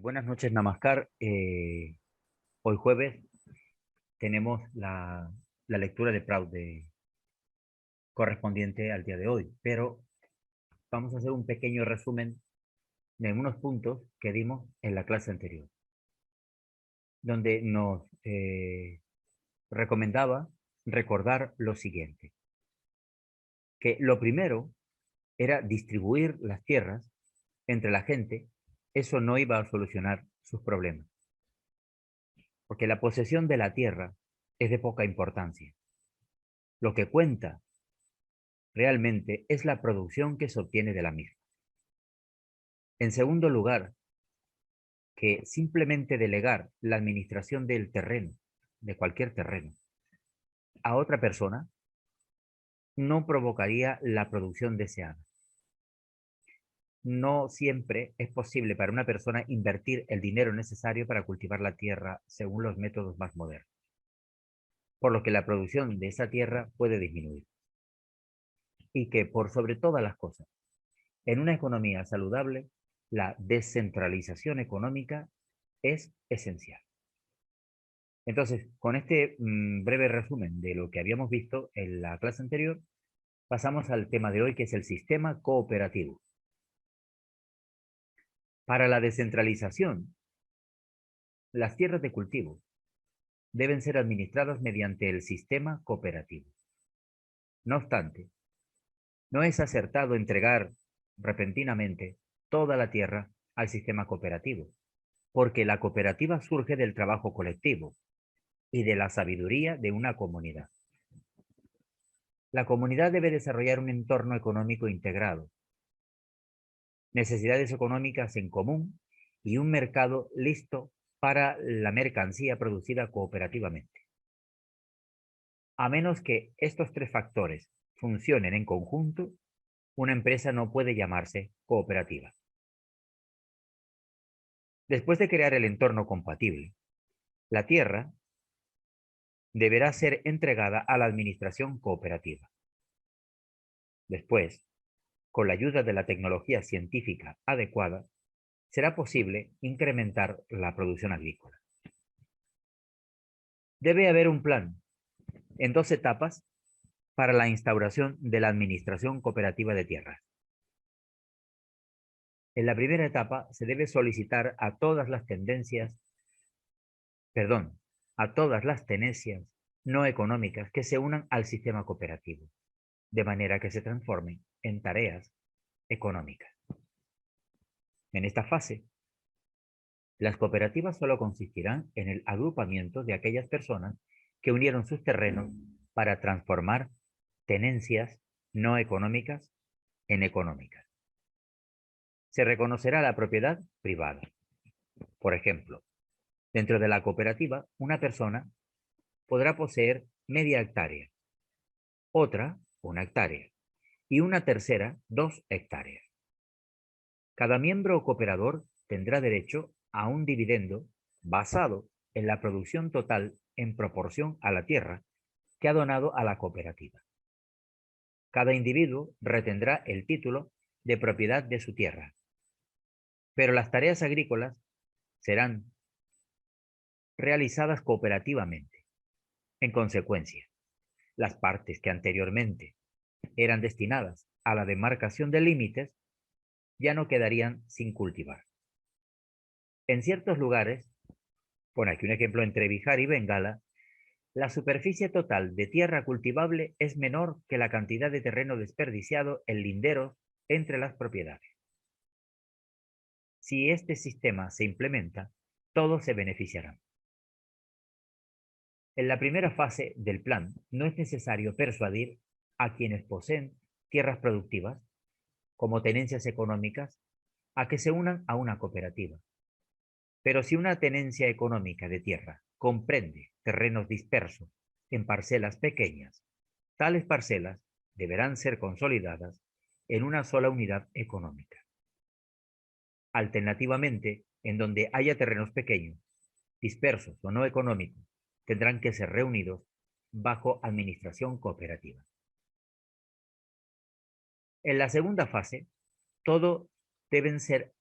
Buenas noches, Namaskar. Hoy jueves tenemos la lectura de Proud correspondiente al día de hoy, pero vamos a hacer un pequeño resumen de unos puntos que dimos en la clase anterior, donde nos recomendaba recordar lo siguiente, que lo primero era distribuir las tierras entre la gente. Eso no iba a solucionar sus problemas, porque la posesión de la tierra es de poca importancia. Lo que cuenta realmente es la producción que se obtiene de la misma. En segundo lugar, que simplemente delegar la administración del terreno, de cualquier terreno, a otra persona no provocaría la producción deseada. No siempre es posible para una persona invertir el dinero necesario para cultivar la tierra según los métodos más modernos, por lo que la producción de esa tierra puede disminuir. Y que, por sobre todas las cosas, en una economía saludable, la descentralización económica es esencial. Entonces, con este breve resumen de lo que habíamos visto en la clase anterior, pasamos al tema de hoy, que es el sistema cooperativo. Para la descentralización, las tierras de cultivo deben ser administradas mediante el sistema cooperativo. No obstante, no es acertado entregar repentinamente toda la tierra al sistema cooperativo, porque la cooperativa surge del trabajo colectivo y de la sabiduría de una comunidad. La comunidad debe desarrollar un entorno económico integrado, necesidades económicas en común y un mercado listo para la mercancía producida cooperativamente. A menos que estos tres factores funcionen en conjunto, una empresa no puede llamarse cooperativa. Después de crear el entorno compatible, la tierra deberá ser entregada a la administración cooperativa. Después, con la ayuda de la tecnología científica adecuada, será posible incrementar la producción agrícola. Debe haber un plan en dos etapas para la instauración de la administración cooperativa de tierras. En la primera etapa se debe solicitar a todas las a todas las tenencias no económicas que se unan al sistema cooperativo, de manera que se transformen en tareas económicas. En esta fase, las cooperativas solo consistirán en el agrupamiento de aquellas personas que unieron sus terrenos para transformar tenencias no económicas en económicas. Se reconocerá la propiedad privada. Por ejemplo, dentro de la cooperativa, una persona podrá poseer media hectárea, otra 1 hectárea y una tercera 2 hectáreas. Cada miembro cooperador tendrá derecho a un dividendo basado en la producción total en proporción a la tierra que ha donado a la cooperativa. Cada individuo retendrá el título de propiedad de su tierra, pero las tareas agrícolas serán realizadas cooperativamente. En consecuencia, las partes que anteriormente eran destinadas a la demarcación de límites ya no quedarían sin cultivar. En ciertos lugares, pone aquí un ejemplo entre Bihar y Bengala, la superficie total de tierra cultivable es menor que la cantidad de terreno desperdiciado en linderos entre las propiedades. Si este sistema se implementa, todos se beneficiarán. En la primera fase del plan, no es necesario persuadir a quienes poseen tierras productivas, como tenencias económicas, a que se unan a una cooperativa. Pero si una tenencia económica de tierra comprende terrenos dispersos en parcelas pequeñas, tales parcelas deberán ser consolidadas en una sola unidad económica. Alternativamente, en donde haya terrenos pequeños, dispersos o no económicos, tendrán que ser reunidos bajo administración cooperativa. En la segunda fase, todos deben ser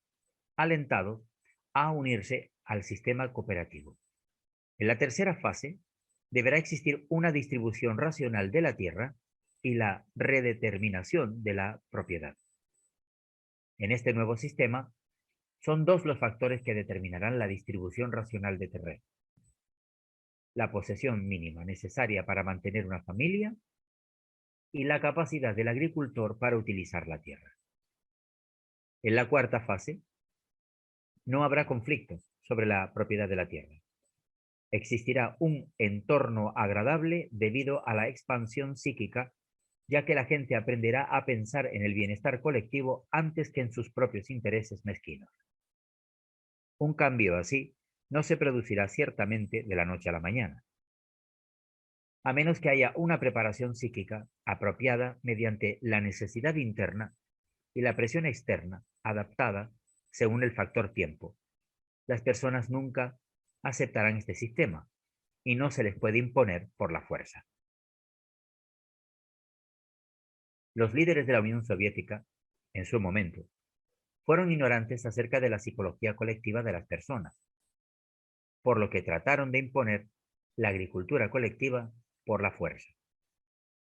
alentados a unirse al sistema cooperativo. En la tercera fase, deberá existir una distribución racional de la tierra y la redeterminación de la propiedad. En este nuevo sistema, son dos los factores que determinarán la distribución racional de terreno: la posesión mínima necesaria para mantener una familia y la capacidad del agricultor para utilizar la tierra. En la cuarta fase, no habrá conflictos sobre la propiedad de la tierra. Existirá un entorno agradable debido a la expansión psíquica, ya que la gente aprenderá a pensar en el bienestar colectivo antes que en sus propios intereses mezquinos. Un cambio así no se producirá ciertamente de la noche a la mañana, a menos que haya una preparación psíquica apropiada mediante la necesidad interna y la presión externa adaptada según el factor tiempo. Las personas nunca aceptarán este sistema y no se les puede imponer por la fuerza. Los líderes de la Unión Soviética, en su momento, fueron ignorantes acerca de la psicología colectiva de las personas, por lo que trataron de imponer la agricultura colectiva por la fuerza.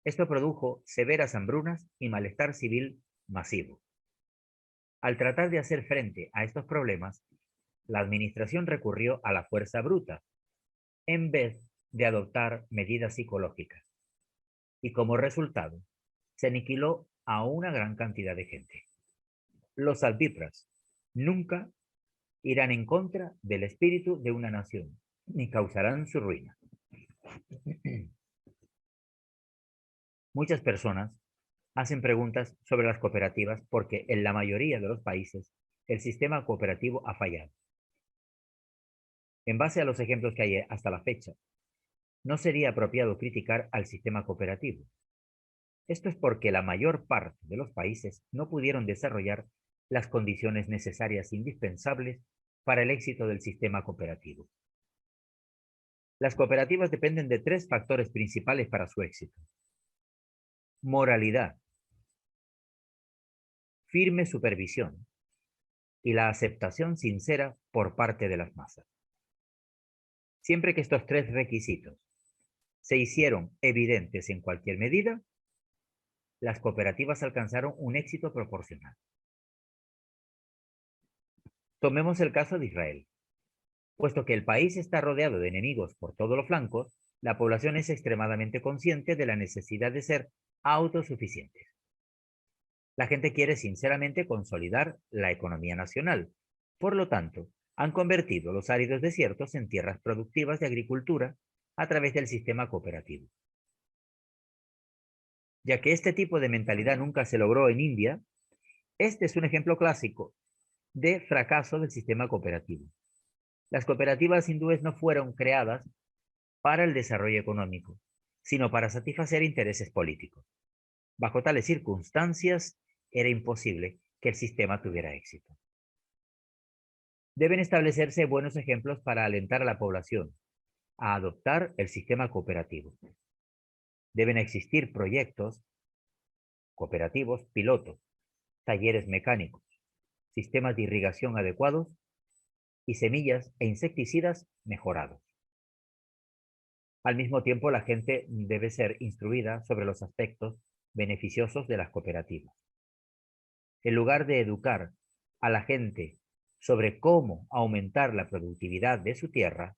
Esto produjo severas hambrunas y malestar civil masivo. Al tratar de hacer frente a estos problemas, la administración recurrió a la fuerza bruta, en vez de adoptar medidas psicológicas. Y como resultado, se aniquiló a una gran cantidad de gente. Los alpípras nunca irán en contra del espíritu de una nación, ni causarán su ruina. Muchas personas hacen preguntas sobre las cooperativas porque en la mayoría de los países el sistema cooperativo ha fallado. En base a los ejemplos que hay hasta la fecha, no sería apropiado criticar al sistema cooperativo. Esto es porque la mayor parte de los países no pudieron desarrollar las condiciones necesarias e indispensables para el éxito del sistema cooperativo. Las cooperativas dependen de tres factores principales para su éxito: moralidad, firme supervisión y la aceptación sincera por parte de las masas. Siempre que estos tres requisitos se hicieron evidentes en cualquier medida, las cooperativas alcanzaron un éxito proporcional. Tomemos el caso de Israel. Puesto que el país está rodeado de enemigos por todos los flancos, la población es extremadamente consciente de la necesidad de ser autosuficientes. La gente quiere sinceramente consolidar la economía nacional. Por lo tanto, han convertido los áridos desiertos en tierras productivas de agricultura a través del sistema cooperativo. Ya que este tipo de mentalidad nunca se logró en India, este es un ejemplo clásico de fracaso del sistema cooperativo. Las cooperativas hindúes no fueron creadas para el desarrollo económico, sino para satisfacer intereses políticos. Bajo tales circunstancias, era imposible que el sistema tuviera éxito. Deben establecerse buenos ejemplos para alentar a la población a adoptar el sistema cooperativo. Deben existir proyectos cooperativos pilotos, talleres mecánicos, sistemas de irrigación adecuados y semillas e insecticidas mejorados. Al mismo tiempo, la gente debe ser instruida sobre los aspectos beneficiosos de las cooperativas. En lugar de educar a la gente sobre cómo aumentar la productividad de su tierra,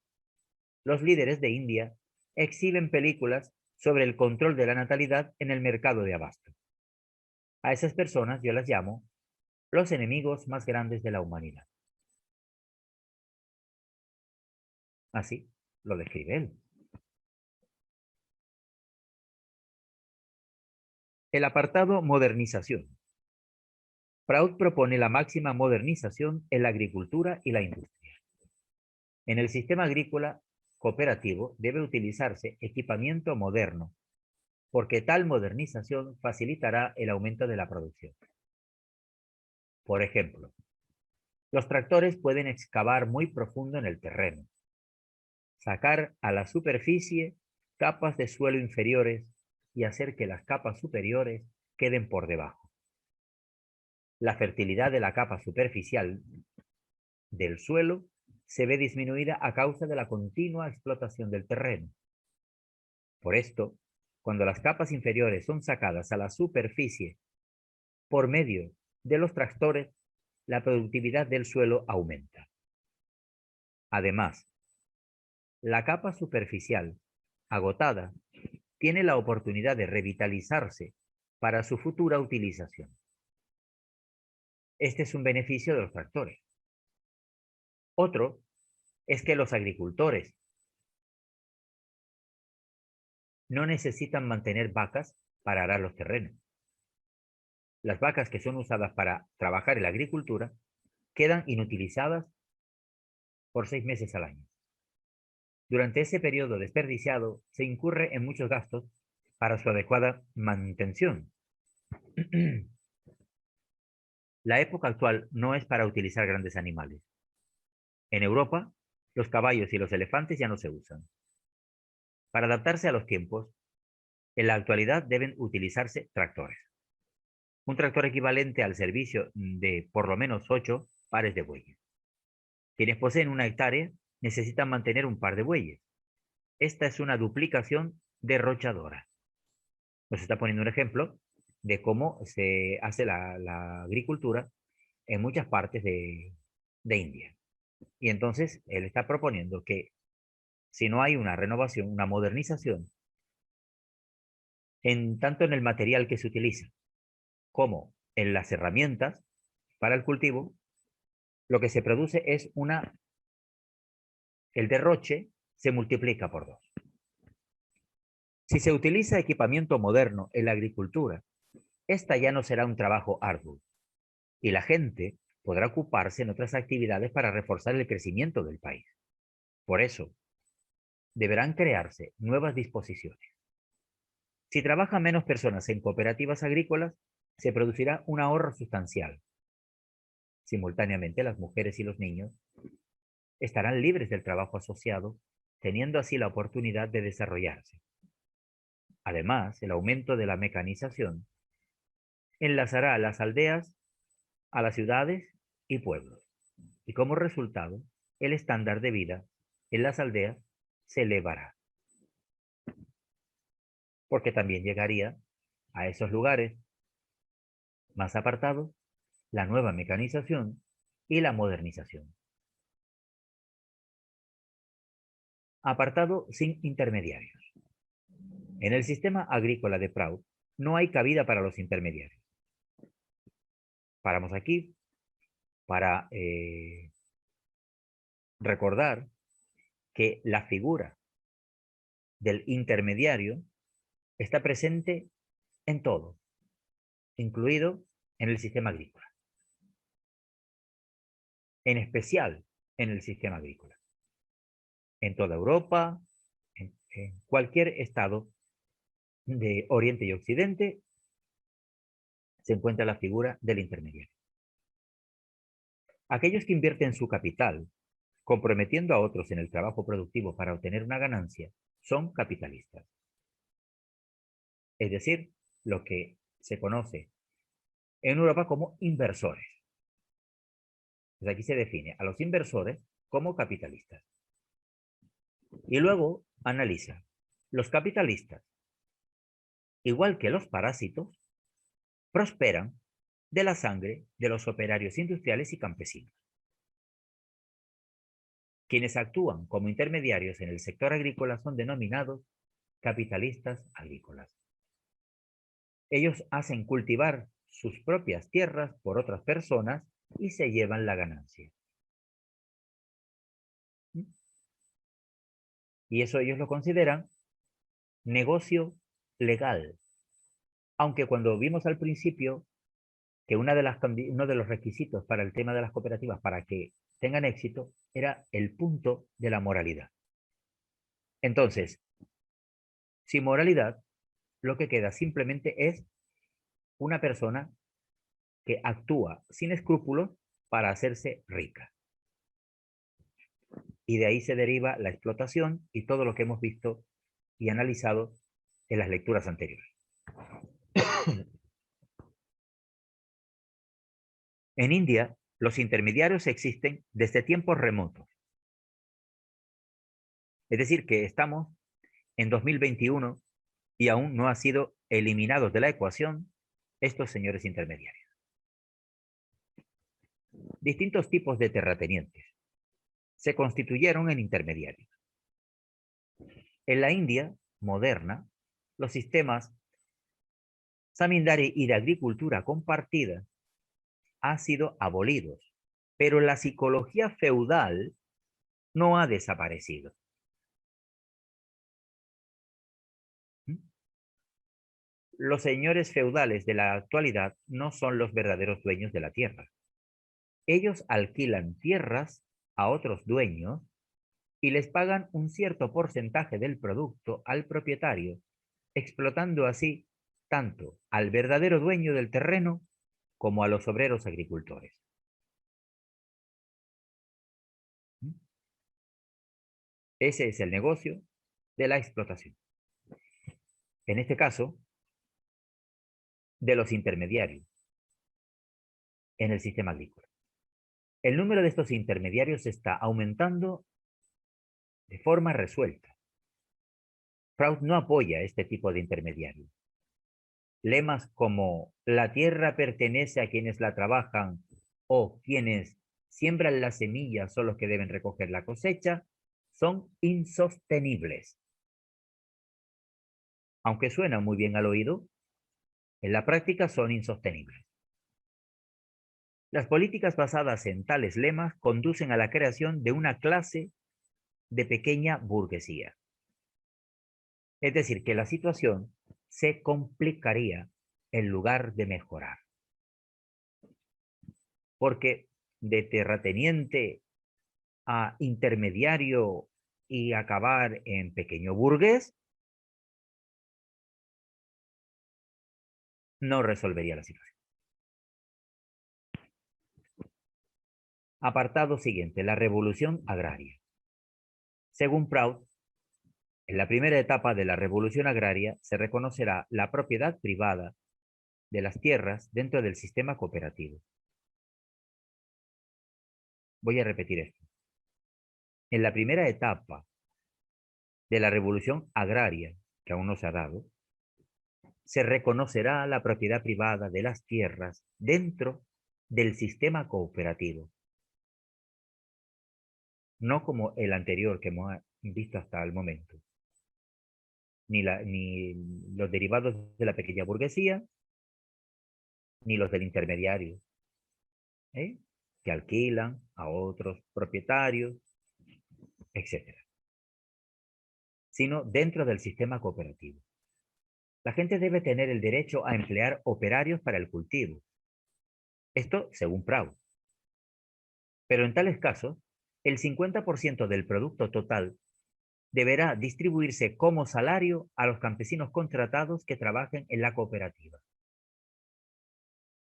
los líderes de India exhiben películas sobre el control de la natalidad en el mercado de abasto. A esas personas yo las llamo los enemigos más grandes de la humanidad. Así lo describe él. El apartado modernización. Prout propone la máxima modernización en la agricultura y la industria. En el sistema agrícola cooperativo debe utilizarse equipamiento moderno, porque tal modernización facilitará el aumento de la producción. Por ejemplo, los tractores pueden excavar muy profundo en el terreno, sacar a la superficie capas de suelo inferiores y hacer que las capas superiores queden por debajo. La fertilidad de la capa superficial del suelo se ve disminuida a causa de la continua explotación del terreno. Por esto, cuando las capas inferiores son sacadas a la superficie por medio de los tractores, la productividad del suelo aumenta. Además, la capa superficial, agotada, tiene la oportunidad de revitalizarse para su futura utilización. Este es un beneficio de los tractores. Otro es que los agricultores no necesitan mantener vacas para arar los terrenos. Las vacas que son usadas para trabajar en la agricultura quedan inutilizadas por 6 meses al año. Durante ese periodo desperdiciado se incurre en muchos gastos para su adecuada manutención. La época actual no es para utilizar grandes animales. En Europa, los caballos y los elefantes ya no se usan. Para adaptarse a los tiempos, en la actualidad deben utilizarse tractores. Un tractor equivalente al servicio de por lo menos 8 pares de bueyes. Quienes poseen 1 hectárea necesitan mantener un par de bueyes. Esta es una duplicación derrochadora. Nos está poniendo un ejemplo de cómo se hace la agricultura en muchas partes de India. Y entonces él está proponiendo que si no hay una renovación, una modernización, tanto en el material que se utiliza como en las herramientas para el cultivo, lo que se produce es el derroche se multiplica por 2. Si se utiliza equipamiento moderno en la agricultura, esta ya no será un trabajo arduo y la gente podrá ocuparse en otras actividades para reforzar el crecimiento del país. Por eso, deberán crearse nuevas disposiciones. Si trabajan menos personas en cooperativas agrícolas, se producirá un ahorro sustancial. Simultáneamente, las mujeres y los niños estarán libres del trabajo asociado, teniendo así la oportunidad de desarrollarse. Además, el aumento de la mecanización enlazará a las aldeas, a las ciudades y pueblos. Y como resultado, el estándar de vida en las aldeas se elevará. Porque también llegaría a esos lugares más apartados la nueva mecanización y la modernización. Apartado sin intermediarios. En el sistema agrícola de Proud no hay cabida para los intermediarios. Paramos aquí para recordar que la figura del intermediario está presente en todo, incluido en el sistema agrícola. En especial en el sistema agrícola. En toda Europa, en cualquier estado de Oriente y Occidente, se encuentra la figura del intermediario. Aquellos que invierten su capital, comprometiendo a otros en el trabajo productivo para obtener una ganancia, son capitalistas. Es decir, lo que se conoce en Europa como inversores. Pues aquí se define a los inversores como capitalistas. Y luego analiza. Los capitalistas, igual que los parásitos, prosperan de la sangre de los operarios industriales y campesinos. Quienes actúan como intermediarios en el sector agrícola son denominados capitalistas agrícolas. Ellos hacen cultivar sus propias tierras por otras personas y se llevan la ganancia. Y eso ellos lo consideran negocio legal. Aunque cuando vimos al principio que uno de los requisitos para el tema de las cooperativas para que tengan éxito era el punto de la moralidad. Entonces, sin moralidad, lo que queda simplemente es una persona que actúa sin escrúpulos para hacerse rica. Y de ahí se deriva la explotación y todo lo que hemos visto y analizado en las lecturas anteriores. En India, Los intermediarios existen desde tiempos remotos. Es decir, que estamos en 2021 y aún no han sido eliminados de la ecuación estos señores intermediarios. Distintos tipos de terratenientes se constituyeron en intermediarios. En la India moderna, los sistemas zamindari y de agricultura compartida han sido abolidos, pero la psicología feudal no ha desaparecido. Los señores feudales de la actualidad no son los verdaderos dueños de la tierra. Ellos alquilan tierras a otros dueños y les pagan un cierto porcentaje del producto al propietario, explotando así tanto al verdadero dueño del terreno como a los obreros agricultores. Ese es el negocio de la explotación. En este caso, de los intermediarios en el sistema agrícola. El número de estos intermediarios está aumentando de forma resuelta. Prout no apoya este tipo de intermediarios. Lemas como la tierra pertenece a quienes la trabajan o quienes siembran la semilla son los que deben recoger la cosecha son insostenibles. Aunque suenan muy bien al oído, en la práctica son insostenibles. Las políticas basadas en tales lemas conducen a la creación de una clase de pequeña burguesía. Es decir, que la situación se complicaría en lugar de mejorar. Porque de terrateniente a intermediario y acabar en pequeño burgués no resolvería la situación. Apartado siguiente, la revolución agraria. Según Prout, en la primera etapa de la revolución agraria se reconocerá la propiedad privada de las tierras dentro del sistema cooperativo. Voy a repetir esto. En la primera etapa de la revolución agraria, que aún no se ha dado, se reconocerá la propiedad privada de las tierras dentro del sistema cooperativo. No como el anterior que hemos visto hasta el momento. Ni los derivados de la pequeña burguesía, ni los del intermediario, ¿eh? Que alquilan a otros propietarios, etcétera, sino dentro del sistema cooperativo. La gente debe tener el derecho a emplear operarios para el cultivo. Esto según Prout. Pero en tales casos, el 50% del producto total deberá distribuirse como salario a los campesinos contratados que trabajen en la cooperativa.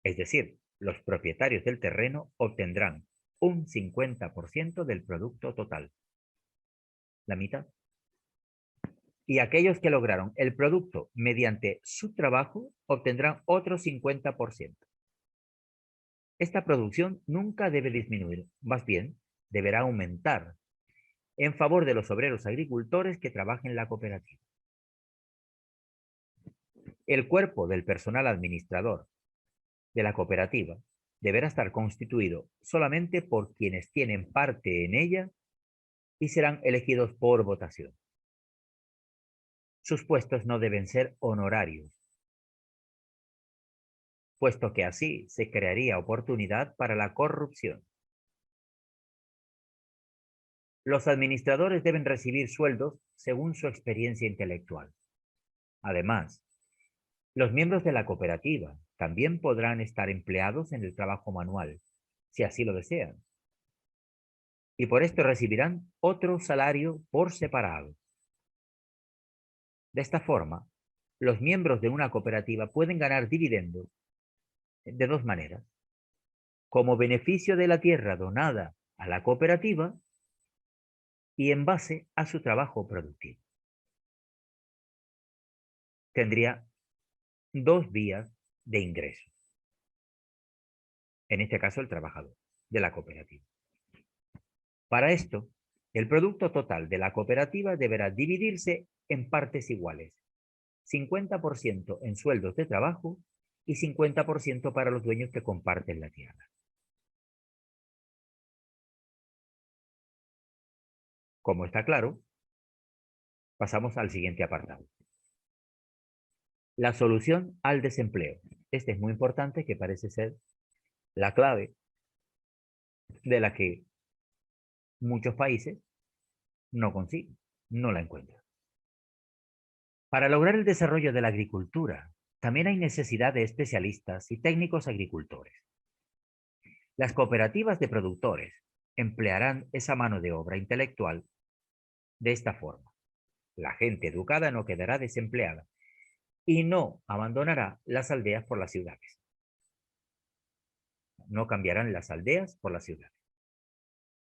Es decir, los propietarios del terreno obtendrán un 50% del producto total. La mitad. Y aquellos que lograron el producto mediante su trabajo obtendrán otro 50%. Esta producción nunca debe disminuir, más bien deberá aumentar en favor de los obreros agricultores que trabajen en la cooperativa. El cuerpo del personal administrador de la cooperativa deberá estar constituido solamente por quienes tienen parte en ella y serán elegidos por votación. Sus puestos no deben ser honorarios, puesto que así se crearía oportunidad para la corrupción. Los administradores deben recibir sueldos según su experiencia intelectual. Además, los miembros de la cooperativa también podrán estar empleados en el trabajo manual, si así lo desean. Y por esto recibirán otro salario por separado. De esta forma, los miembros de una cooperativa pueden ganar dividendos de dos maneras. Como beneficio de la tierra donada a la cooperativa y en base a su trabajo productivo. Tendría dos vías de ingreso. En este caso, el trabajador. de la cooperativa. Para esto, el producto total de la cooperativa deberá dividirse en partes iguales, 50% en sueldos de trabajo y 50% para los dueños que comparten la tierra. Como está claro, pasamos al siguiente apartado. La solución al desempleo. Este es muy importante, que parece ser la clave de la que muchos países no consiguen, no la encuentran. Para lograr el desarrollo de la agricultura, también hay necesidad de especialistas y técnicos agricultores. Las cooperativas de productores emplearán esa mano de obra intelectual de esta forma. La gente educada no quedará desempleada y no abandonará las aldeas por las ciudades. No cambiarán las aldeas por las ciudades.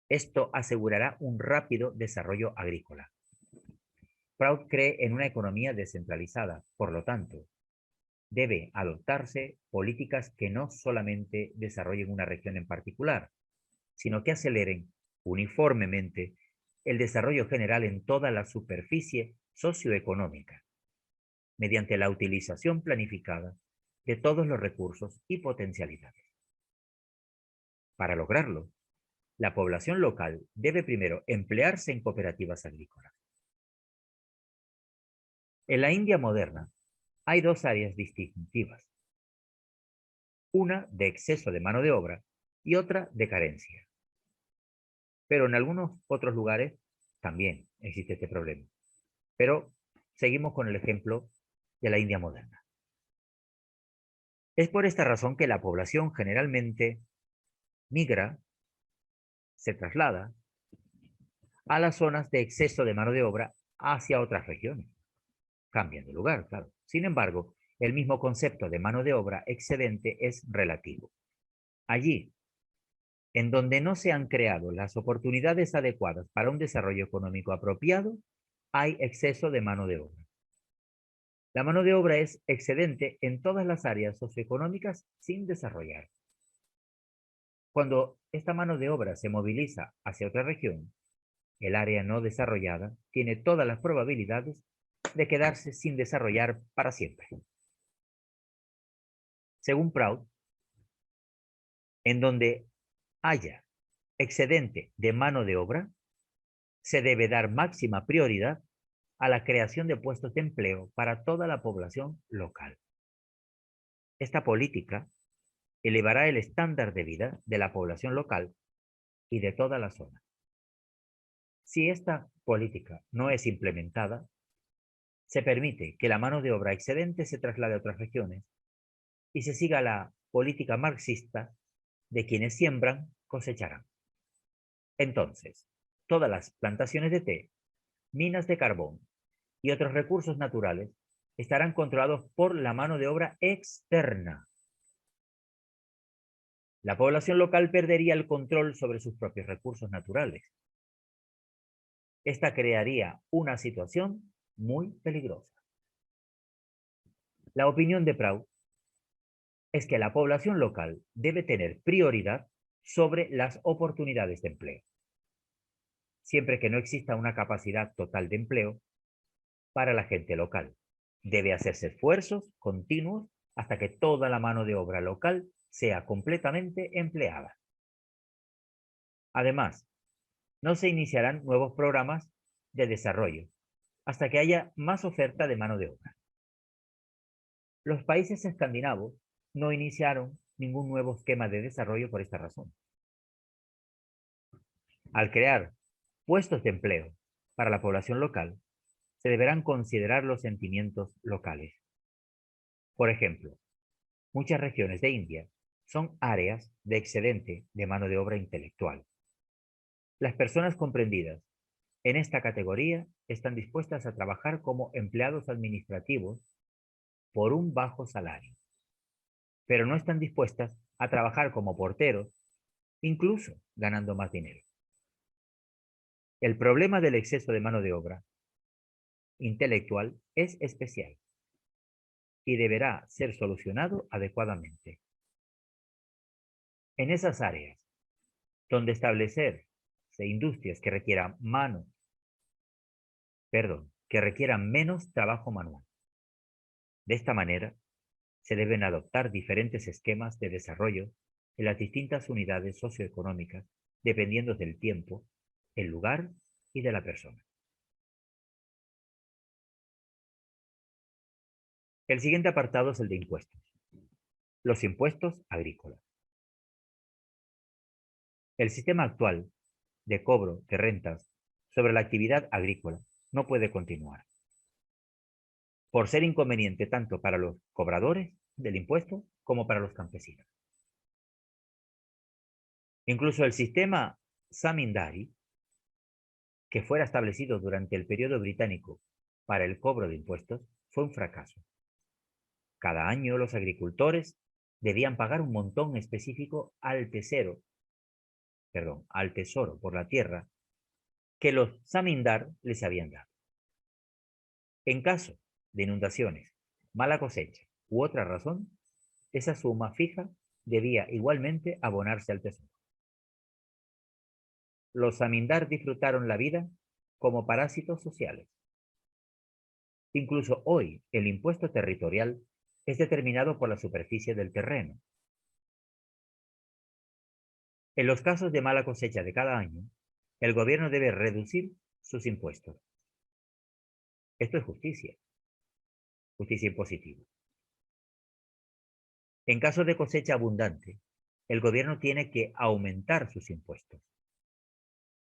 Esto asegurará un rápido desarrollo agrícola. Proud cree en una economía descentralizada, por lo tanto, debe adoptarse políticas que no solamente desarrollen una región en particular, sino que aceleren uniformemente el desarrollo general en toda la superficie socioeconómica, mediante la utilización planificada de todos los recursos y potencialidades. Para lograrlo, la población local debe primero emplearse en cooperativas agrícolas. En la India moderna hay dos áreas distintivas, una de exceso de mano de obra y otra de carencia. Pero en algunos otros lugares también existe este problema. Pero seguimos con el ejemplo de la India moderna. Es por esta razón que la población generalmente migra, se traslada a las zonas de exceso de mano de obra hacia otras regiones. Cambian de lugar, claro. Sin embargo, el mismo concepto de mano de obra excedente es relativo. Allí, en donde no se han creado las oportunidades adecuadas para un desarrollo económico apropiado, hay exceso de mano de obra. La mano de obra es excedente en todas las áreas socioeconómicas sin desarrollar. Cuando esta mano de obra se moviliza hacia otra región, el área no desarrollada tiene todas las probabilidades de quedarse sin desarrollar para siempre. Según Proud, en donde haya excedente de mano de obra, se debe dar máxima prioridad a la creación de puestos de empleo para toda la población local. Esta política elevará el estándar de vida de la población local y de toda la zona. Si esta política no es implementada, se permite que la mano de obra excedente se traslade a otras regiones y se siga la política marxista de quienes siembran, cosecharán. Entonces, todas las plantaciones de té, minas de carbón y otros recursos naturales estarán controlados por la mano de obra externa. La población local perdería el control sobre sus propios recursos naturales. Esta crearía una situación muy peligrosa. La opinión de Proud es que la población local debe tener prioridad sobre las oportunidades de empleo, siempre que no exista una capacidad total de empleo para la gente local. Debe hacerse esfuerzos continuos hasta que toda la mano de obra local sea completamente empleada. Además, no se iniciarán nuevos programas de desarrollo hasta que haya más oferta de mano de obra. Los países escandinavos no iniciaron ningún nuevo esquema de desarrollo por esta razón. Al crear puestos de empleo para la población local, se deberán considerar los sentimientos locales. Por ejemplo, muchas regiones de India son áreas de excedente de mano de obra intelectual. Las personas comprendidas en esta categoría están dispuestas a trabajar como empleados administrativos por un bajo salario, pero no están dispuestas a trabajar como porteros, incluso ganando más dinero. El problema del exceso de mano de obra intelectual es especial y deberá ser solucionado adecuadamente. En esas áreas donde establecerse industrias que requieran menos trabajo manual. De esta manera, se deben adoptar diferentes esquemas de desarrollo en las distintas unidades socioeconómicas, dependiendo del tiempo, el lugar y de la persona. El siguiente apartado es el de impuestos. Los impuestos agrícolas. El sistema actual de cobro de rentas sobre la actividad agrícola no puede continuar, por ser inconveniente tanto para los cobradores del impuesto como para los campesinos. Incluso el sistema zamindari, que fuera establecido durante el periodo británico para el cobro de impuestos, fue un fracaso. Cada año los agricultores debían pagar un montón específico al tesoro por la tierra que los zamindar les habían dado. En caso de inundaciones, mala cosecha u otra razón, esa suma fija debía igualmente abonarse al tesoro. Los zamindar disfrutaron la vida como parásitos sociales. Incluso hoy, el impuesto territorial es determinado por la superficie del terreno. En los casos de mala cosecha de cada año, el gobierno debe reducir sus impuestos. Esto es justicia impositiva. En caso de cosecha abundante, el gobierno tiene que aumentar sus impuestos.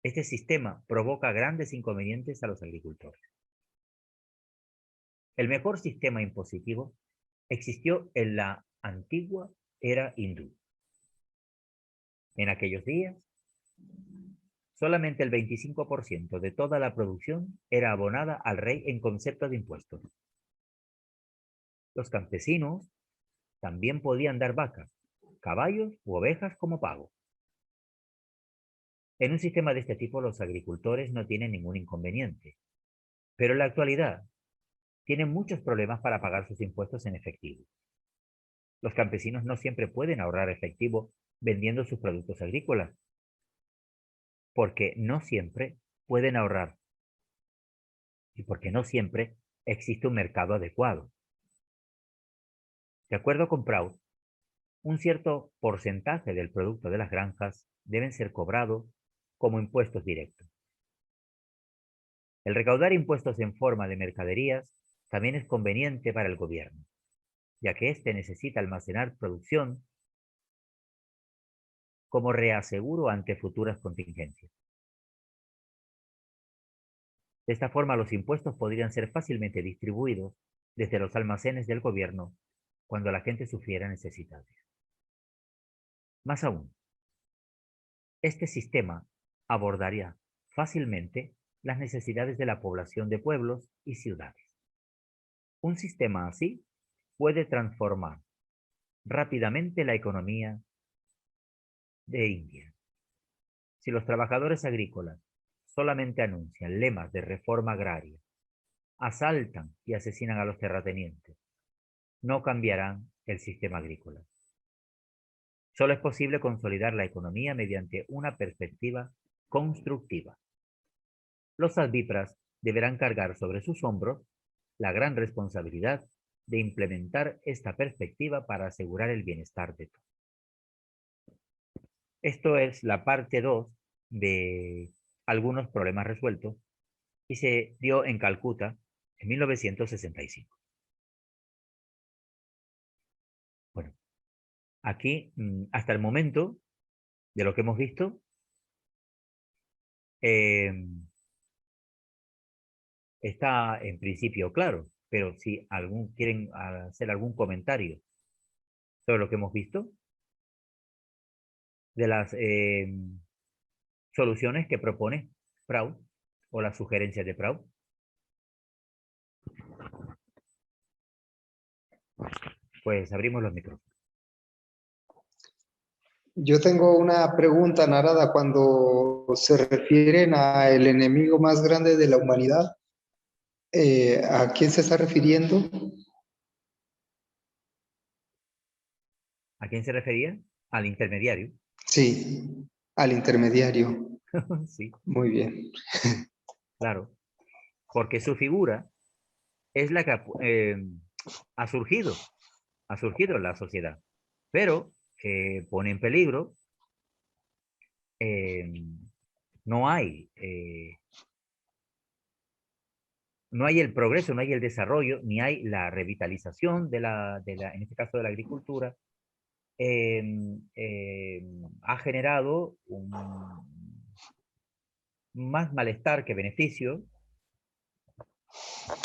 Este sistema provoca grandes inconvenientes a los agricultores. El mejor sistema impositivo existió en la antigua era hindú. En aquellos días, solamente el 25% de toda la producción era abonada al rey en concepto de impuestos. Los campesinos también podían dar vacas, caballos u ovejas como pago. En un sistema de este tipo, los agricultores no tienen ningún inconveniente, pero en la actualidad tienen muchos problemas para pagar sus impuestos en efectivo. Los campesinos no siempre pueden ahorrar efectivo vendiendo sus productos agrícolas, porque no siempre pueden ahorrar y porque no siempre existe un mercado adecuado. De acuerdo con Proud, un cierto porcentaje del producto de las granjas deben ser cobrados como impuestos directos. El recaudar impuestos en forma de mercaderías también es conveniente para el gobierno, ya que éste necesita almacenar producción como reaseguro ante futuras contingencias. De esta forma, los impuestos podrían ser fácilmente distribuidos desde los almacenes del gobierno cuando la gente sufriera necesidades. Más aún, este sistema abordaría fácilmente las necesidades de la población de pueblos y ciudades. Un sistema así puede transformar rápidamente la economía de India. Si los trabajadores agrícolas solamente anuncian lemas de reforma agraria, asaltan y asesinan a los terratenientes, no cambiarán el sistema agrícola. Solo es posible consolidar la economía mediante una perspectiva constructiva. Los advípras deberán cargar sobre sus hombros la gran responsabilidad de implementar esta perspectiva para asegurar el bienestar de todos. Esto es la parte 2 de algunos problemas resueltos y se dio en Calcuta en 1965. Bueno, aquí, hasta el momento, de lo que hemos visto, está en principio claro, pero si quieren hacer algún comentario sobre lo que hemos visto, de las soluciones que propone Proud o las sugerencias de Proud. Pues abrimos los micrófonos. Yo tengo una pregunta, Narada, cuando se refieren al enemigo más grande de la humanidad, ¿a quién se está refiriendo? ¿A quién se refería? Al intermediario. Sí. al intermediario. Sí, Muy bien. claro. Porque su figura es la que ha surgido, ha surgido en la sociedad. Pero pone en peligro, eh, no hay, no hay el progreso, no hay el desarrollo, ni hay la revitalización en este caso de la agricultura. Ha generado más malestar que beneficio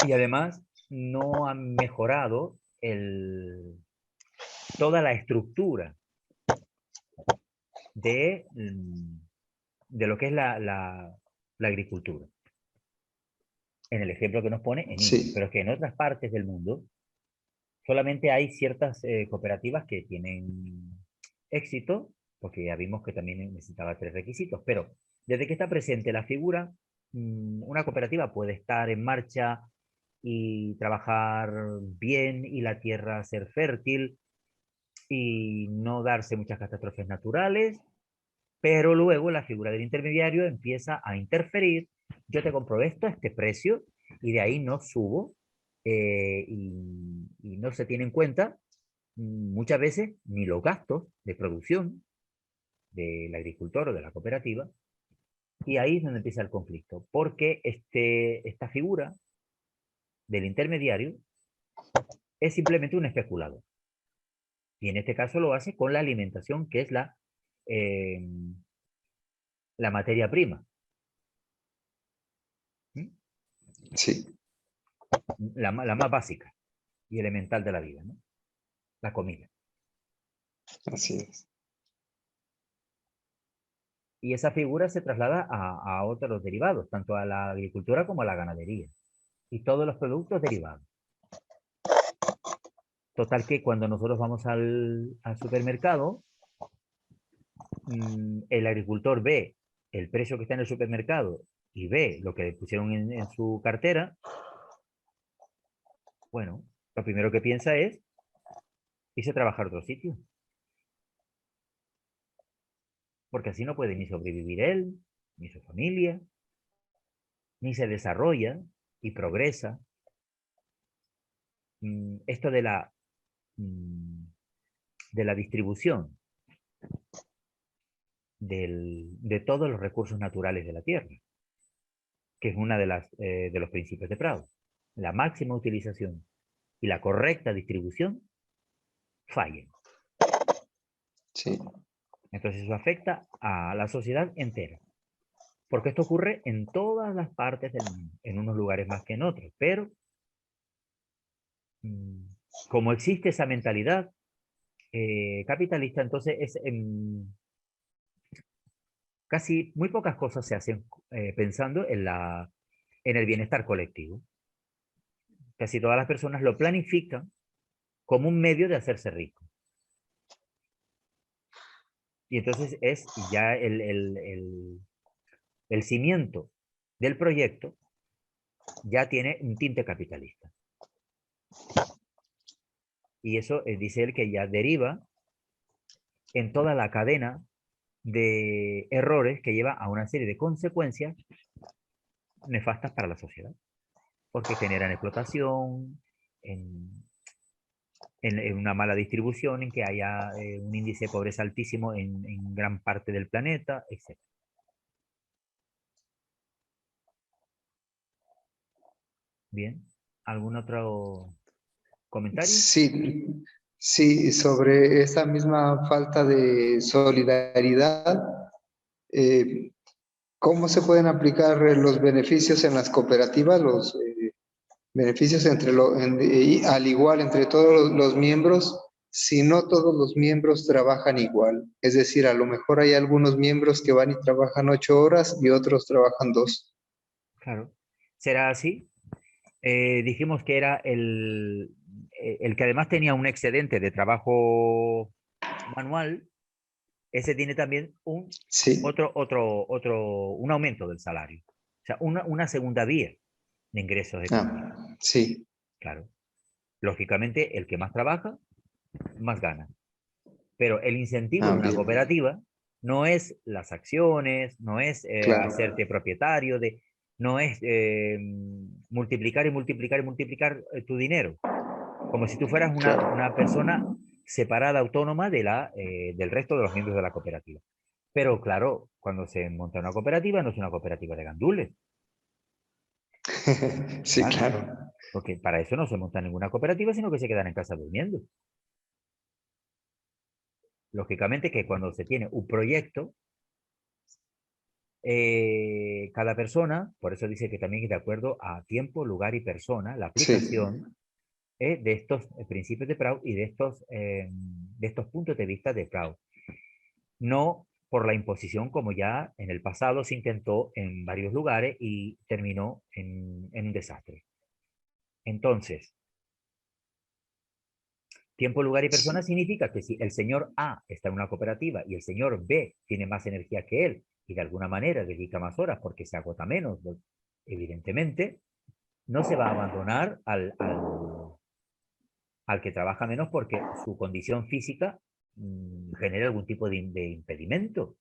y además no han mejorado toda la estructura de, de lo que es la agricultura. En el ejemplo que nos pone en India, Sí, pero es que en otras partes del mundo solamente hay ciertas cooperativas que tienen éxito, porque ya vimos que también necesitaba 3 requisitos, pero desde que está presente la figura, una cooperativa puede estar en marcha y trabajar bien y la tierra ser fértil y no darse muchas catástrofes naturales, pero luego la figura del intermediario empieza a interferir. Yo te compro esto a este precio y de ahí no subo y no se tiene en cuenta muchas veces ni los gastos de producción del agricultor o de la cooperativa. Y ahí es donde empieza el conflicto, porque esta figura del intermediario es simplemente un especulador. Y en este caso lo hace con la alimentación, que es eh, la materia prima. ¿Mm? sí, La más básica y elemental de la vida, ¿no? La comida. así es. Y esa figura se traslada a otros derivados, tanto a la agricultura como a la ganadería. Y todos los productos derivados. Total que cuando nosotros vamos al supermercado, el agricultor ve el precio que está en el supermercado y ve lo que le pusieron en su cartera, bueno, lo primero que piensa es irse a trabajar a otro sitio, porque así no puede ni sobrevivir él, ni su familia, ni se desarrolla y progresa. Esto mm, de la distribución de todos los recursos naturales de la tierra, que es una de los principios de Prado. La máxima utilización y la correcta distribución fallen. Sí, Entonces eso afecta a la sociedad entera, porque esto ocurre en todas las partes del mundo, en unos lugares más que en otros, pero mm, como existe esa mentalidad capitalista, entonces casi muy pocas cosas se hacen pensando en el bienestar colectivo. Casi todas las personas lo planifican como un medio de hacerse rico. Y entonces es ya el cimiento del proyecto ya tiene un tinte capitalista. Y eso dice él que ya deriva en toda la cadena de errores que lleva a una serie de consecuencias nefastas para la sociedad, porque generan explotación, en, en una mala distribución, en que haya un índice de pobreza altísimo en gran parte del planeta, etc. Bien, ¿algún otro comentario? sí, sí, sobre esa misma falta de solidaridad, eh, ¿cómo se pueden aplicar los beneficios en las cooperativas, los beneficios al igual entre todos los miembros, si no todos los miembros trabajan igual? Es decir, a lo mejor hay algunos miembros que van y trabajan 8 horas y otros trabajan 2. Claro. ¿Será así? Dijimos que era el que además tenía un excedente de trabajo manual, ese tiene también Sí, un aumento del salario. O sea, una segunda vía de ingresos económicos. sí, Claro. Lógicamente, el que más trabaja, más gana. Pero el incentivo de una bien, cooperativa No es las acciones, no es claro, hacerte propietario, no es multiplicar y multiplicar y multiplicar tu dinero, como si tú fueras una claro. persona separada, autónoma del resto de los miembros de la cooperativa. Pero claro, cuando se monta una cooperativa, no es una cooperativa de gandules, Sí, claro, claro. porque para eso no se monta ninguna cooperativa, sino que se quedan en casa durmiendo. Lógicamente que cuando se tiene un proyecto, cada persona, por eso dice que también es de acuerdo a tiempo, lugar y persona, la Sí, aplicación de estos principios de Proud y de estos puntos de vista de Proud. No por la imposición como ya en el pasado se intentó en varios lugares y terminó en un desastre. Entonces, tiempo, lugar y persona sí, significa que si el señor A está en una cooperativa y el señor B tiene más energía que él y de alguna manera dedica más horas porque se agota menos, pues, evidentemente no se va a abandonar al que trabaja menos porque su condición física genera algún tipo de impedimento.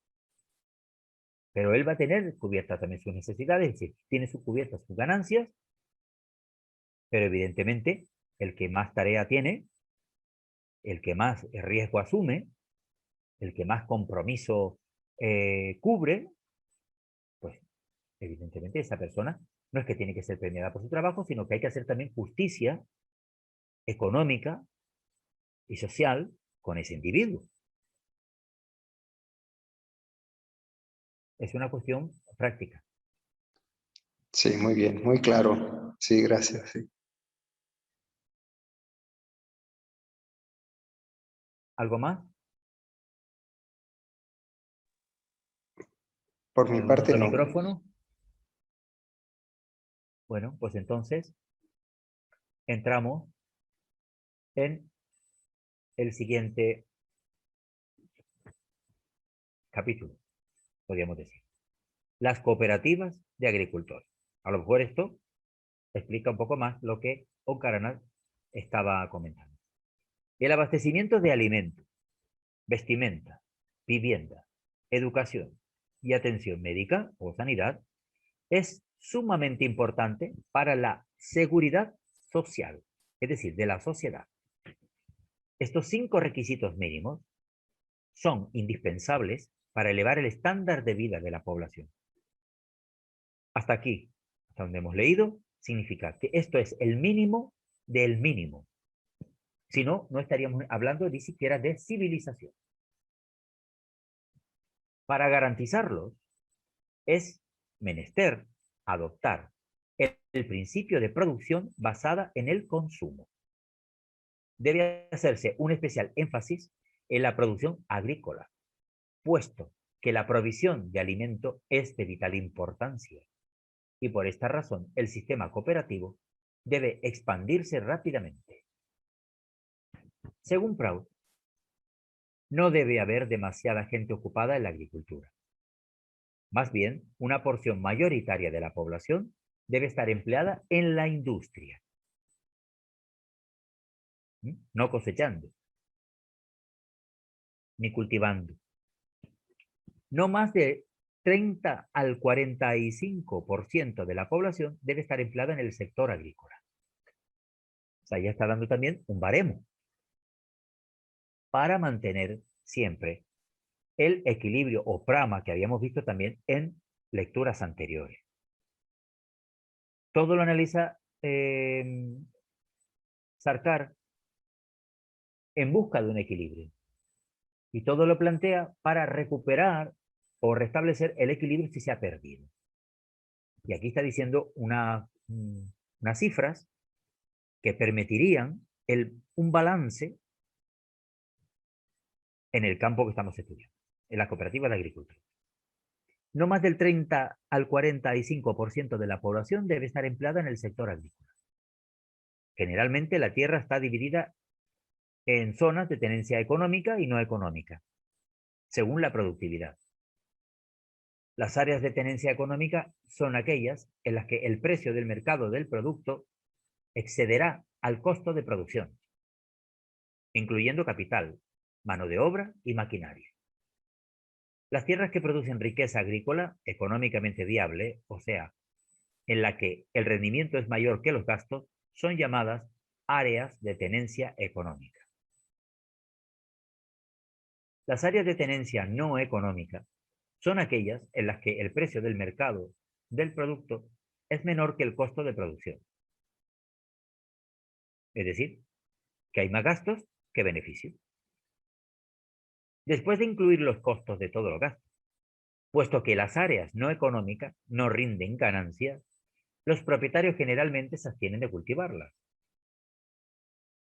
Pero él va a tener cubiertas también sus necesidades, es decir, tiene cubiertas sus ganancias, pero evidentemente el que más tarea tiene, el que más riesgo asume, el que más compromiso cubre, pues evidentemente esa persona no es que tiene que ser premiada por su trabajo, sino que hay que hacer también justicia económica y social con ese individuo. Es una cuestión práctica. sí, muy bien, muy claro. Sí, gracias. Sí. ¿Algo más? Por mi ¿Algún parte, otro no. micrófono? Bueno, pues entonces entramos en el siguiente capítulo, podríamos decir. Las cooperativas de agricultores. A lo mejor esto explica un poco más lo que Oncaranal estaba comentando. El abastecimiento de alimentos, vestimenta, vivienda, educación y atención médica o sanidad es sumamente importante para la seguridad social, es decir, de la sociedad. Estos 5 requisitos mínimos son indispensables para elevar el estándar de vida de la población. Hasta aquí, hasta donde hemos leído, significa que esto es el mínimo del mínimo. Si no, no estaríamos hablando ni siquiera de civilización. Para garantizarlos, es menester adoptar el principio de producción basada en el consumo. Debe hacerse un especial énfasis en la producción agrícola, puesto que la provisión de alimento es de vital importancia y por esta razón el sistema cooperativo debe expandirse rápidamente. Según Proud, no debe haber demasiada gente ocupada en la agricultura. Más bien, una porción mayoritaria de la población debe estar empleada en la industria, no cosechando ni cultivando. No más de 30 al 45% de la población debe estar empleada en el sector agrícola. O sea, ya está dando también un baremo para mantener siempre el equilibrio o prama que habíamos visto también en lecturas anteriores. Todo lo analiza Sarkar en busca de un equilibrio y todo lo plantea para recuperar o restablecer el equilibrio si se ha perdido. Y aquí está diciendo unas cifras que permitirían un balance en el campo que estamos estudiando, en la cooperativa de agricultura. No más del 30 al 45% de la población debe estar empleada en el sector agrícola. Generalmente la tierra está dividida en zonas de tenencia económica y no económica, según la productividad. Las áreas de tenencia económica son aquellas en las que el precio del mercado del producto excederá al costo de producción, incluyendo capital, mano de obra y maquinaria. Las tierras que producen riqueza agrícola económicamente viable, o sea, en la que el rendimiento es mayor que los gastos, son llamadas áreas de tenencia económica. Las áreas de tenencia no económica son aquellas en las que el precio del mercado del producto es menor que el costo de producción. Es decir, que hay más gastos que beneficios. Después de incluir los costos de todos los gastos, puesto que las áreas no económicas no rinden ganancias, los propietarios generalmente se abstienen de cultivarlas.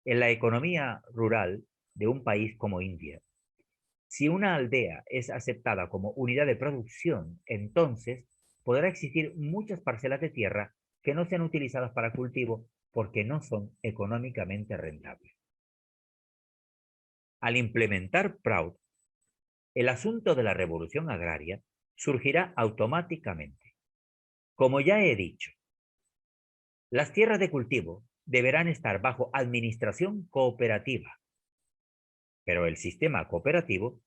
En la economía rural de un país como India, si una aldea es aceptada como unidad de producción, entonces podrá existir muchas parcelas de tierra que no sean utilizadas para cultivo porque no son económicamente rentables. Al implementar Proud, el asunto de la revolución agraria surgirá automáticamente. Como ya he dicho, las tierras de cultivo deberán estar bajo administración cooperativa, pero el sistema cooperativo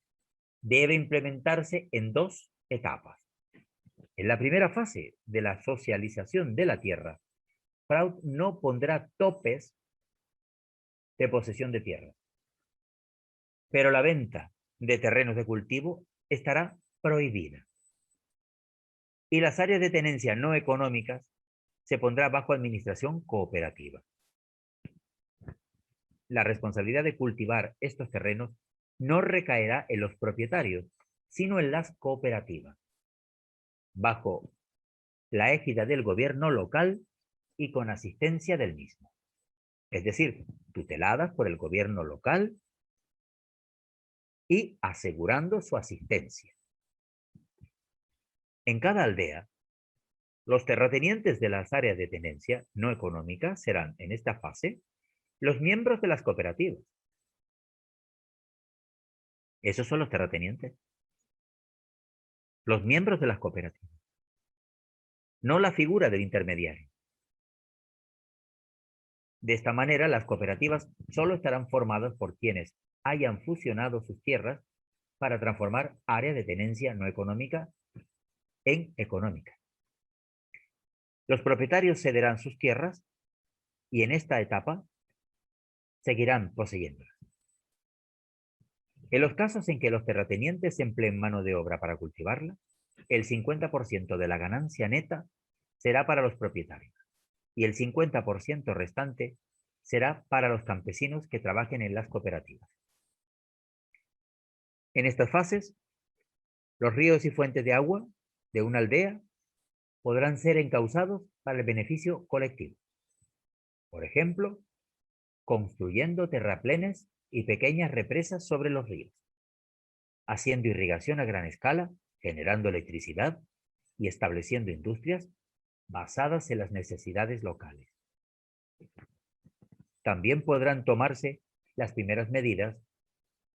debe implementarse en dos etapas. En la primera fase de la socialización de la tierra, Proud no pondrá topes de posesión de tierra, pero la venta de terrenos de cultivo estará prohibida. Y las áreas de tenencia no económicas se pondrá bajo administración cooperativa. La responsabilidad de cultivar estos terrenos no recaerá en los propietarios, sino en las cooperativas, bajo la égida del gobierno local y con asistencia del mismo. Es decir, tuteladas por el gobierno local y asegurando su asistencia. En cada aldea, los terratenientes de las áreas de tenencia no económica serán, en esta fase, los miembros de las cooperativas. Esos son los terratenientes. Los miembros de las cooperativas. No la figura del intermediario. De esta manera, las cooperativas solo estarán formadas por quienes hayan fusionado sus tierras para transformar áreas de tenencia no económica en económica. Los propietarios cederán sus tierras y en esta etapa seguirán poseyéndolas. En los casos en que los terratenientes empleen mano de obra para cultivarla, el 50% de la ganancia neta será para los propietarios y el 50% restante será para los campesinos que trabajen en las cooperativas. En estas fases, los ríos y fuentes de agua de una aldea podrán ser encauzados para el beneficio colectivo. Por ejemplo, construyendo terraplenes y pequeñas represas sobre los ríos, haciendo irrigación a gran escala, generando electricidad y estableciendo industrias basadas en las necesidades locales. También podrán tomarse las primeras medidas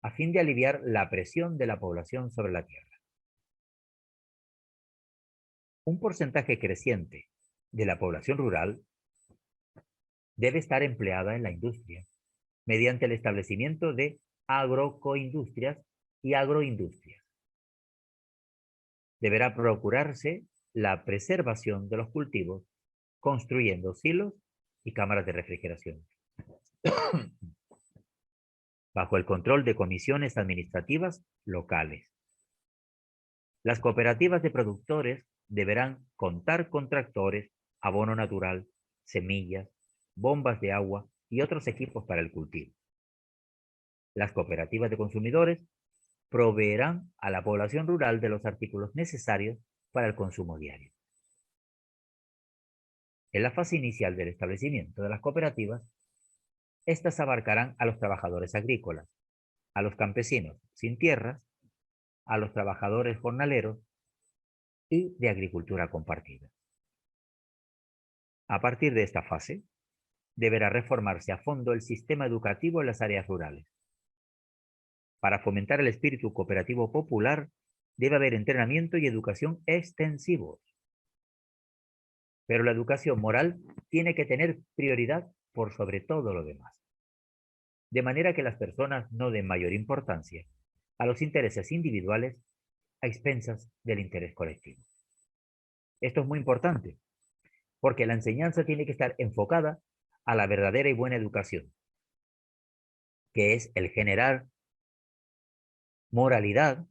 a fin de aliviar la presión de la población sobre la tierra. Un porcentaje creciente de la población rural debe estar empleada en la industria mediante el establecimiento de agrocoindustrias y agroindustrias. Deberá procurarse la preservación de los cultivos construyendo silos y cámaras de refrigeración, bajo el control de comisiones administrativas locales. Las cooperativas de productores deberán contar con tractores, abono natural, semillas, bombas de agua y otros equipos para el cultivo. Las cooperativas de consumidores proveerán a la población rural de los artículos necesarios para el consumo diario. En la fase inicial del establecimiento de las cooperativas, estas abarcarán a los trabajadores agrícolas, a los campesinos sin tierras, a los trabajadores jornaleros y de agricultura compartida. A partir de esta fase, deberá reformarse a fondo el sistema educativo en las áreas rurales. Para fomentar el espíritu cooperativo popular, debe haber entrenamiento y educación extensivos. Pero la educación moral tiene que tener prioridad por sobre todo lo demás. De manera que las personas no den mayor importancia a los intereses individuales a expensas del interés colectivo. Esto es muy importante, porque la enseñanza tiene que estar enfocada a la verdadera y buena educación, que es el generar moralidad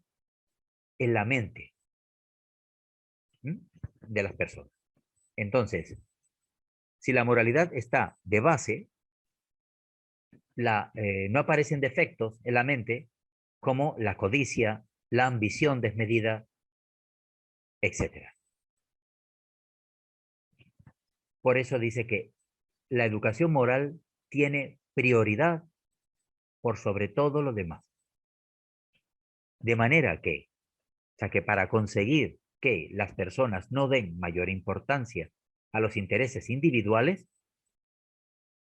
en la mente, ¿m?, de las personas. Entonces, si la moralidad está de base, no aparecen defectos en la mente como la codicia, la ambición desmedida, etcétera. Por eso dice que la educación moral tiene prioridad por sobre todo lo demás. De manera que, o sea, que para conseguir que las personas no den mayor importancia a los intereses individuales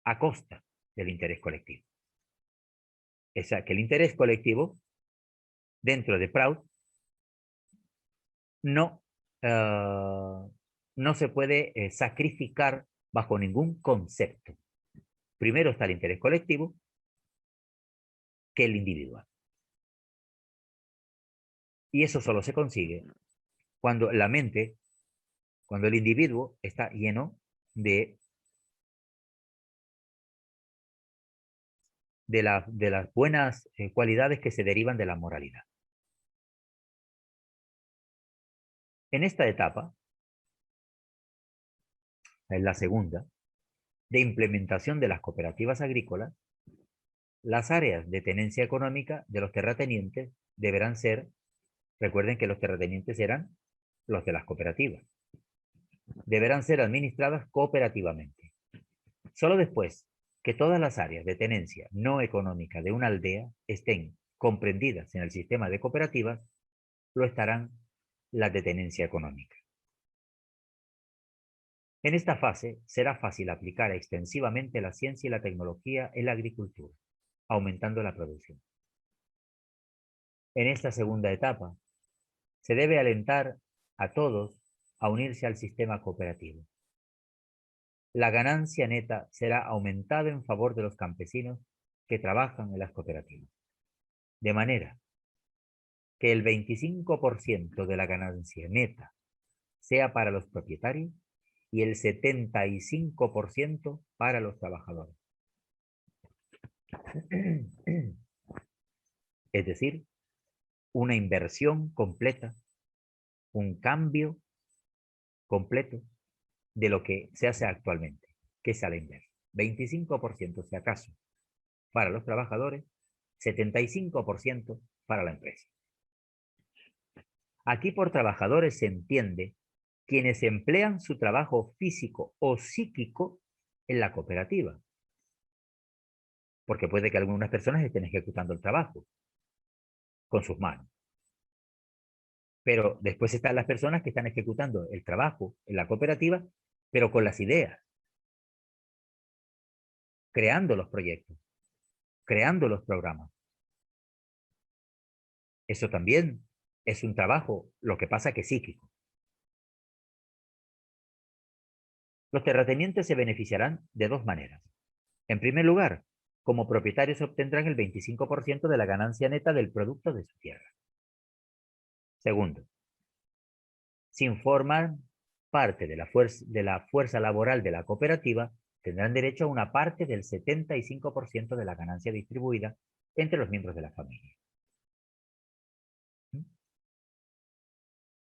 a costa del interés colectivo. O sea, que el interés colectivo dentro de Proud no, no se puede sacrificar bajo ningún concepto. Primero está el interés colectivo que el individual. Y eso solo se consigue cuando la mente, cuando el individuo está lleno de las buenas cualidades que se derivan de la moralidad. En esta etapa, en la segunda, de implementación de las cooperativas agrícolas, las áreas de tenencia económica de los terratenientes deberán ser, recuerden que los terratenientes eran los de las cooperativas, deberán ser administradas cooperativamente. Solo después que todas las áreas de tenencia no económica de una aldea estén comprendidas en el sistema de cooperativas, lo estarán las de tenencia económica. En esta fase será fácil aplicar extensivamente la ciencia y la tecnología en la agricultura, aumentando la producción. En esta segunda etapa, se debe alentar a todos a unirse al sistema cooperativo. La ganancia neta será aumentada en favor de los campesinos que trabajan en las cooperativas, de manera que el 25% de la ganancia neta sea para los propietarios y el 75% para los trabajadores. Es decir, una inversión completa, un cambio completo de lo que se hace actualmente, que es a la inversa. 25% si acaso para los trabajadores, 75% para la empresa. Aquí por trabajadores se entiende quienes emplean su trabajo físico o psíquico en la cooperativa. Porque puede que algunas personas estén ejecutando el trabajo con sus manos. Pero después están las personas que están ejecutando el trabajo en la cooperativa, pero con las ideas, creando los proyectos, creando los programas. Eso también es un trabajo, lo que pasa que psíquico. Los terratenientes se beneficiarán de dos maneras. En primer lugar, como propietarios obtendrán el 25% de la ganancia neta del producto de su tierra. Segundo, sin formar parte de la fuerza laboral de la cooperativa, tendrán derecho a una parte del 75% de la ganancia distribuida entre los miembros de la familia.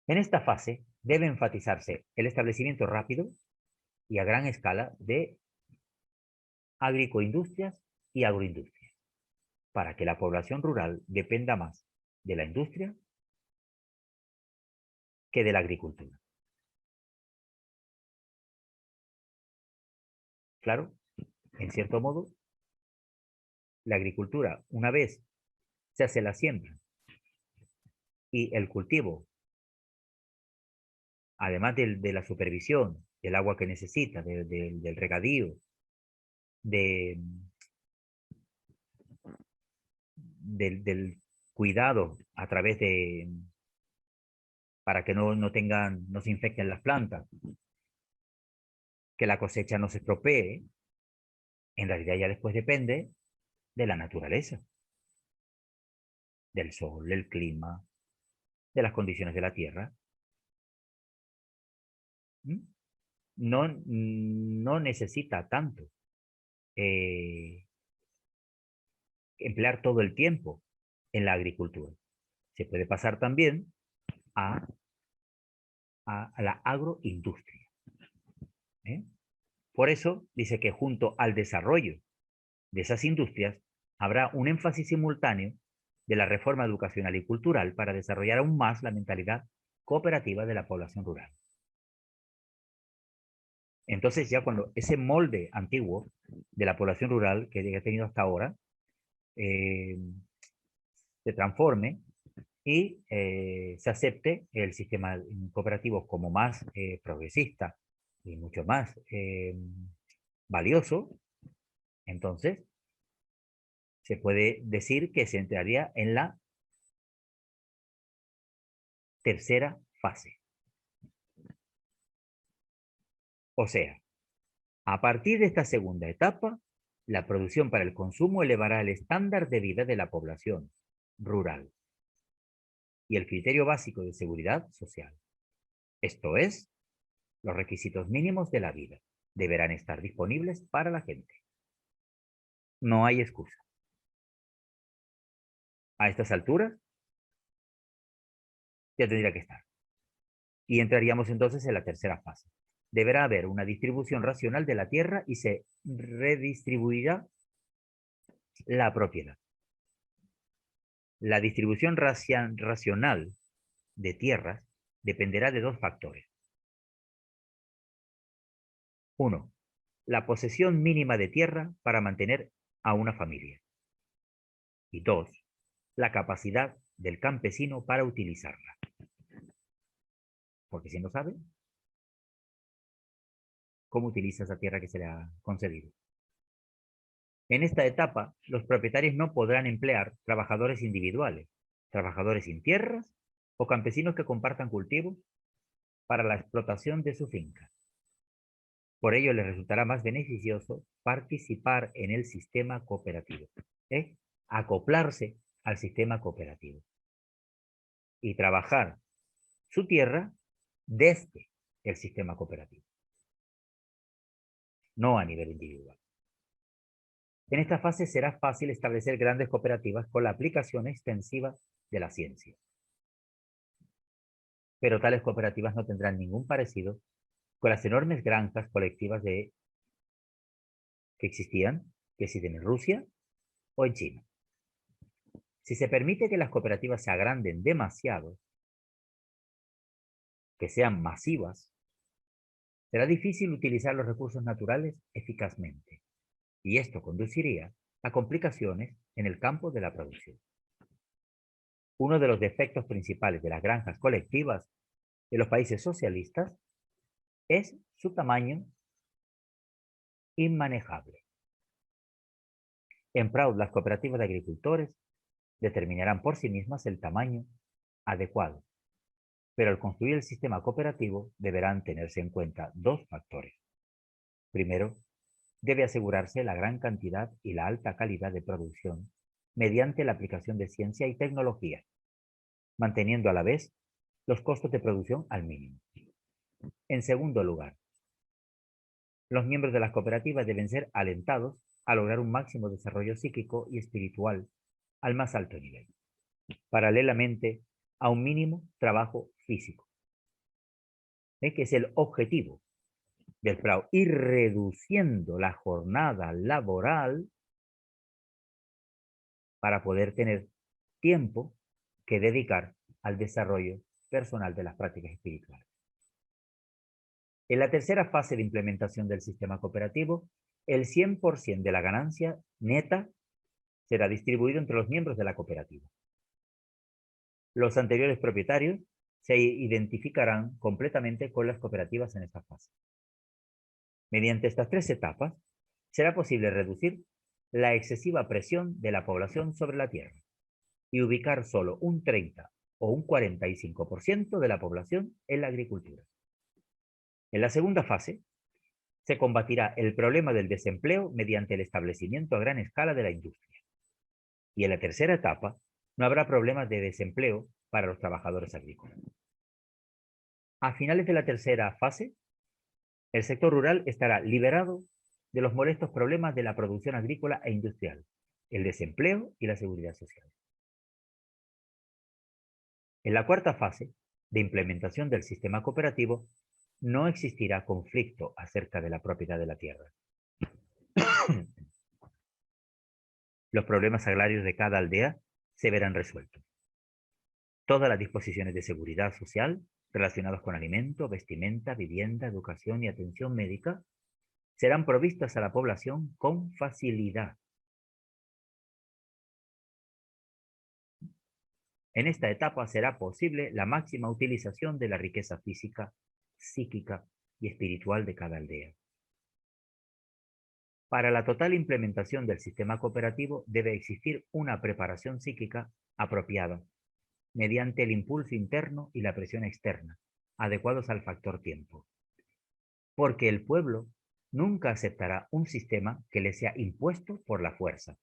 En esta fase debe enfatizarse el establecimiento rápido y a gran escala de agroindustrias y agroindustrias, para que la población rural dependa más de la industria que de la agricultura. Claro, en cierto modo, la agricultura, una vez se hace la siembra y el cultivo, además de la supervisión, del agua que necesita, del regadío, de, del cuidado a través de, para que no se infecten las plantas, que la cosecha no se estropee, en realidad ya después depende de la naturaleza, del sol, del clima, de las condiciones de la tierra. No necesita tanto emplear todo el tiempo en la agricultura. Se puede pasar también a la agroindustria. Por eso dice que junto al desarrollo de esas industrias habrá un énfasis simultáneo de la reforma educacional y cultural para desarrollar aún más la mentalidad cooperativa de la población rural. Entonces ya cuando ese molde antiguo de la población rural que ha tenido hasta ahora se transforme y se acepte el sistema cooperativo como más progresista y mucho más valioso, entonces se puede decir que se entraría en la tercera fase. O sea, a partir de esta segunda etapa, la producción para el consumo elevará el estándar de vida de la población rural y el criterio básico de seguridad social. Esto es, los requisitos mínimos de la vida deberán estar disponibles para la gente. No hay excusa. A estas alturas, ya tendría que estar. Y entraríamos entonces en la tercera fase. Deberá haber una distribución racional de la tierra y se redistribuirá la propiedad. La distribución racional de tierras dependerá de dos factores. 1. La posesión mínima de tierra para mantener a una familia. Y 2. La capacidad del campesino para utilizarla. Porque si no sabe, ¿cómo utiliza esa tierra que se le ha concedido? En esta etapa, los propietarios no podrán emplear trabajadores individuales, trabajadores sin tierras o campesinos que compartan cultivos para la explotación de su finca. Por ello, les resultará más beneficioso participar en el sistema cooperativo, acoplarse al sistema cooperativo y trabajar su tierra desde el sistema cooperativo, no a nivel individual. En esta fase será fácil establecer grandes cooperativas con la aplicación extensiva de la ciencia. Pero tales cooperativas no tendrán ningún parecido con las enormes granjas colectivas que existen en Rusia o en China. Si se permite que las cooperativas se agranden demasiado, que sean masivas, será difícil utilizar los recursos naturales eficazmente, y esto conduciría a complicaciones en el campo de la producción. Uno de los defectos principales de las granjas colectivas de los países socialistas es su tamaño inmanejable. En Proud, las cooperativas de agricultores determinarán por sí mismas el tamaño adecuado, pero al construir el sistema cooperativo deberán tenerse en cuenta dos factores. Primero, debe asegurarse la gran cantidad y la alta calidad de producción mediante la aplicación de ciencia y tecnología, manteniendo a la vez los costos de producción al mínimo. En segundo lugar, los miembros de las cooperativas deben ser alentados a lograr un máximo desarrollo psíquico y espiritual al más alto nivel, paralelamente a un mínimo trabajo físico, que es el objetivo del PRAO, ir reduciendo la jornada laboral para poder tener tiempo que dedicar al desarrollo personal de las prácticas espirituales. En la tercera fase de implementación del sistema cooperativo, el 100% de la ganancia neta será distribuido entre los miembros de la cooperativa. Los anteriores propietarios se identificarán completamente con las cooperativas en esta fase. Mediante estas tres etapas, será posible reducir la excesiva presión de la población sobre la tierra y ubicar solo un 30 o un 45% de la población en la agricultura. En la segunda fase, se combatirá el problema del desempleo mediante el establecimiento a gran escala de la industria. Y en la tercera etapa, no habrá problemas de desempleo para los trabajadores agrícolas. A finales de la tercera fase, el sector rural estará liberado de los molestos problemas de la producción agrícola e industrial, el desempleo y la seguridad social. En la cuarta fase de implementación del sistema cooperativo, no existirá conflicto acerca de la propiedad de la tierra. Los problemas agrarios de cada aldea se verán resueltos. Todas las disposiciones de seguridad social relacionadas con alimento, vestimenta, vivienda, educación y atención médica serán provistas a la población con facilidad. En esta etapa será posible la máxima utilización de la riqueza física, psíquica y espiritual de cada aldea. Para la total implementación del sistema cooperativo debe existir una preparación psíquica apropiada, mediante el impulso interno y la presión externa, adecuados al factor tiempo. Porque el pueblo nunca aceptará un sistema que le sea impuesto por la fuerza.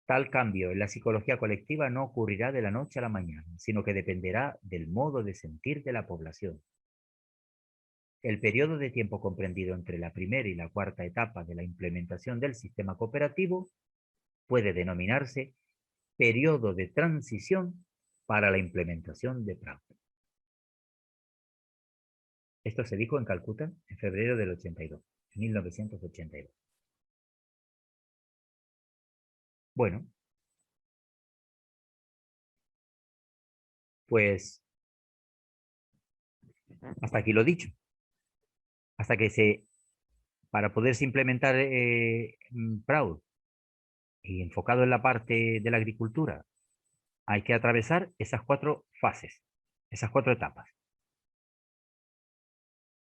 Tal cambio en la psicología colectiva no ocurrirá de la noche a la mañana, sino que dependerá del modo de sentir de la población. El periodo de tiempo comprendido entre la primera y la cuarta etapa de la implementación del sistema cooperativo puede denominarse periodo de transición para la implementación de Proud. Esto se dijo en Calcuta en febrero del 1982. Bueno, pues hasta aquí lo dicho. Hasta que para poderse implementar Proud y enfocado en la parte de la agricultura, hay que atravesar esas 4 fases, esas 4 etapas.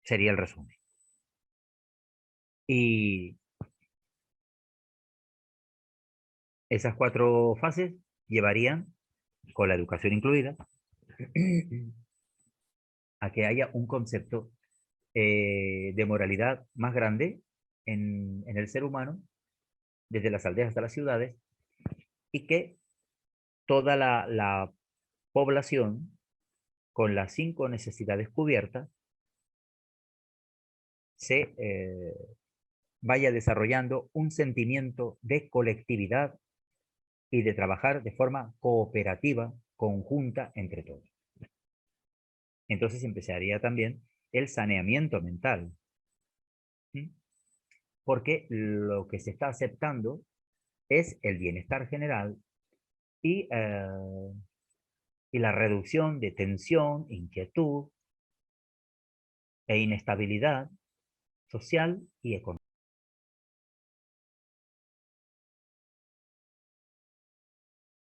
Sería el resumen. Y esas 4 fases llevarían, con la educación incluida, a que haya un concepto de moralidad más grande en el ser humano, desde las aldeas hasta las ciudades, y que toda la población, con las 5 necesidades cubiertas, se vaya desarrollando un sentimiento de colectividad y de trabajar de forma cooperativa, conjunta entre todos. Entonces empezaría también el saneamiento mental, porque lo que se está aceptando es el bienestar general y la reducción de tensión, inquietud e inestabilidad social y económica.